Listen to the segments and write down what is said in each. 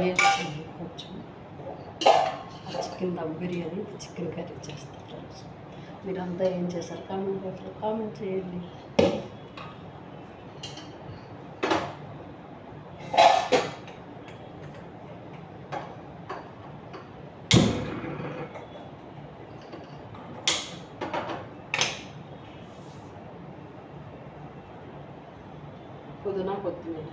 వేసుకుని కొంచెం chicken dum biryani chicken curry చేస్తాను ఫ్రెండ్స్. మీరంతా ఏం చేశారు కామెంట్ బాక్స్లో కామెంట్ చేయండి. పుదీనా కొత్తిమీర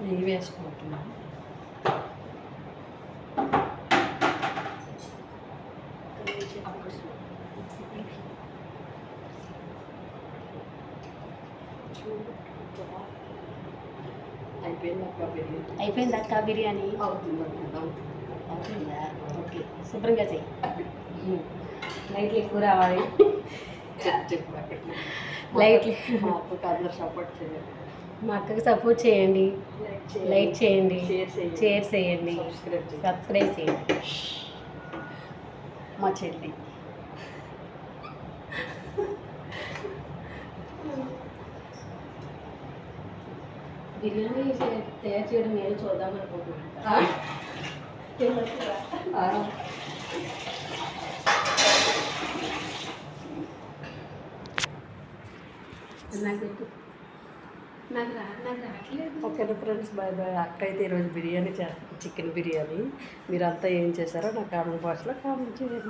నెయ్యి వేసుకుంటున్నాను. అయిపోయింది అక్క బిర్యానీ. అవుతుందా? ఓకే, శుభ్రంగా చెయ్యి. లైట్లు ఎక్కువ రావాలి. లైట్లు అందరు సపోర్ట్ చేయండి. మా అక్కకి సపోర్ట్ చేయండి, లైక్ చేయండి, షేర్ చేయండి, సబ్స్క్రైబ్ చేయండి. మా చెల్లి బిర్యానీ తయారు చేయడం నేను చూద్దాం అనుకుంటున్నాను. నాకు రావట్లేదు. Okay friends, bye bye. అక్క అయితే ఈరోజు బిర్యానీ చేస్తాను, చికెన్ బిర్యానీ. మీరంతా ఏం చేశారో నా కామెంట్ బాక్స్లో కామెంట్ చేయండి.